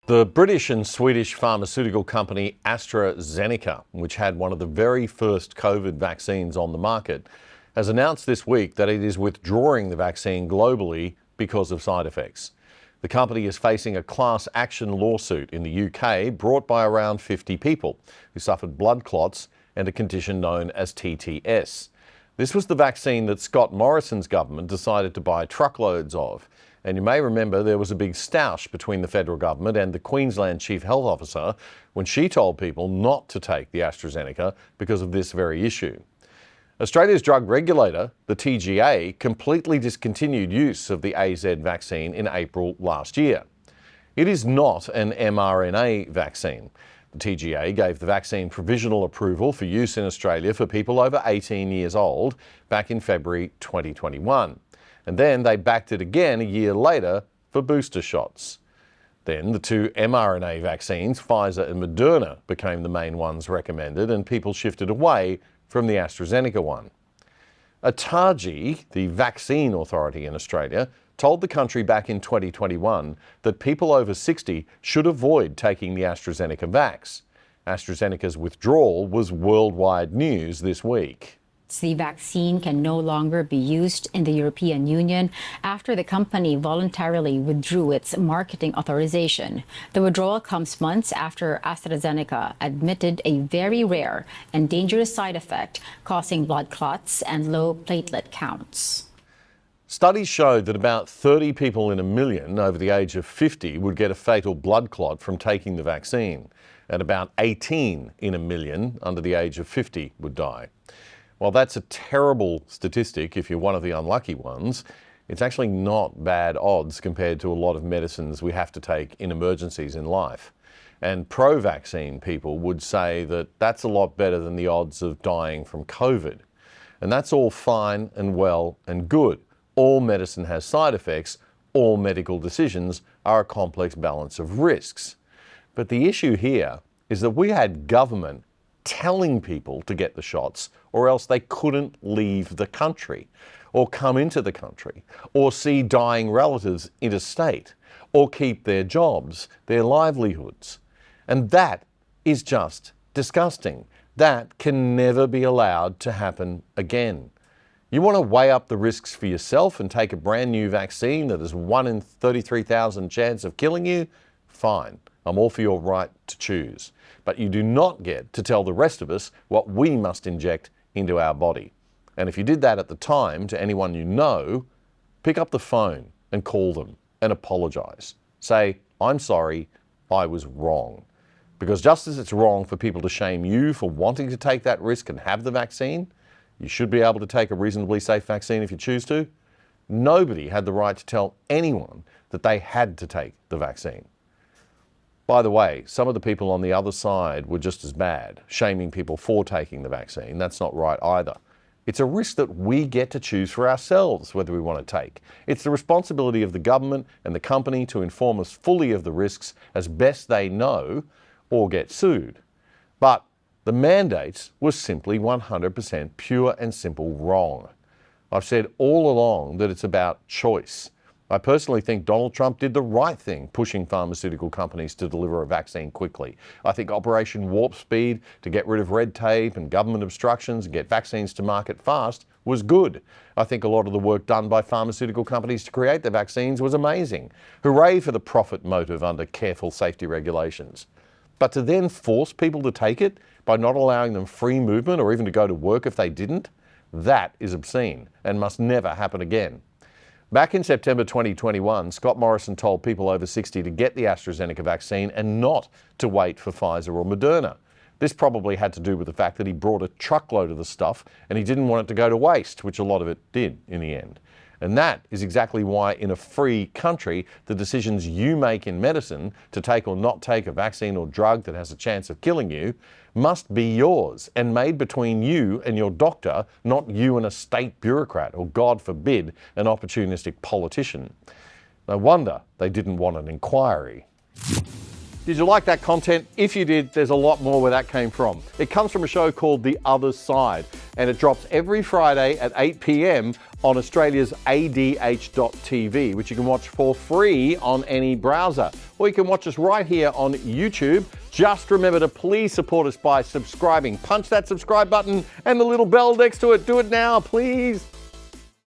The British and Swedish pharmaceutical company Astra Zeneca, which had one of the very first COVID vaccines on the market, has announced this week that it is withdrawing the vaccine globally because of side effects. The company is facing a class action lawsuit in the UK brought by around 50 people who suffered blood clots and a condition known as TTS. This was the vaccine that Scott Morrison's government decided to buy truckloads of. And you may remember there was a big stoush between the federal government and the Queensland Chief Health Officer when she told people not to take the AstraZeneca because of this very issue. Australia's drug regulator, the TGA, completely discontinued use of the AZ vaccine in April last year. It is not an mRNA vaccine. The TGA gave the vaccine provisional approval for use in Australia for people over 18 years old back in February 2021. And then they backed it again a year later for booster shots. Then the two mRNA vaccines, Pfizer and Moderna, became the main ones recommended, and people shifted away from the AstraZeneca one. ATAGI, the vaccine authority in Australia, told the country back in 2021 that people over 60 should avoid taking the AstraZeneca vax. AstraZeneca's withdrawal was worldwide news this week. The vaccine can no longer be used in the European Union after the company voluntarily withdrew its marketing authorization. The withdrawal comes months after AstraZeneca admitted a very rare and dangerous side effect causing blood clots and low platelet counts. Studies showed that about 30 people in a million over the age of 50 would get a fatal blood clot from taking the vaccine, and about 18 in a million under the age of 50 would die. While that's a terrible statistic if you're one of the unlucky ones, it's actually not bad odds compared to a lot of medicines we have to take in emergencies in life. And pro-vaccine people would say that that's a lot better than the odds of dying from COVID. And that's all fine and well and good. All medicine has side effects. All medical decisions are a complex balance of risks. But the issue here is that we had government telling people to get the shots, or else they couldn't leave the country, or come into the country, or see dying relatives interstate, or keep their jobs, their livelihoods. And that is just disgusting. That can never be allowed to happen again. You want to weigh up the risks for yourself and take a brand new vaccine that has 1 in 33,000 chance of killing you? Fine. I'm all for your right to choose. But you do not get to tell the rest of us what we must inject into our body. And if you did that at the time to anyone you know, pick up the phone and call them and apologise. Say, I'm sorry, I was wrong. Because just as it's wrong for people to shame you for wanting to take that risk and have the vaccine, you should be able to take a reasonably safe vaccine if you choose to. Nobody had the right to tell anyone that they had to take the vaccine. By the way, some of the people on the other side were just as bad, shaming people for taking the vaccine. That's not right either. It's a risk that we get to choose for ourselves whether we want to take. It's the responsibility of the government and the company to inform us fully of the risks as best they know, or get sued. But the mandate was simply 100% pure and simple wrong. I've said all along that it's about choice. I personally think Donald Trump did the right thing pushing pharmaceutical companies to deliver a vaccine quickly. I think Operation Warp Speed to get rid of red tape and government obstructions and get vaccines to market fast was good. I think a lot of the work done by pharmaceutical companies to create the vaccines was amazing. Hooray for the profit motive under careful safety regulations. But to then force people to take it by not allowing them free movement or even to go to work if they didn't, that is obscene and must never happen again. Back in September 2021, Scott Morrison told people over 60 to get the AstraZeneca vaccine and not to wait for Pfizer or Moderna. This probably had to do with the fact that he brought a truckload of the stuff and he didn't want it to go to waste, which a lot of it did in the end. And that is exactly why in a free country, the decisions you make in medicine to take or not take a vaccine or drug that has a chance of killing you must be yours and made between you and your doctor, not you and a state bureaucrat or, God forbid, an opportunistic politician. No wonder they didn't want an inquiry. Did you like that content? If you did, there's a lot more where that came from. It comes from a show called The Other Side, and it drops every Friday at 8 p.m. on Australia's ADH.TV, which you can watch for free on any browser. Or you can watch us right here on YouTube. Just remember to please support us by subscribing. Punch that subscribe button and the little bell next to it. Do it now, please.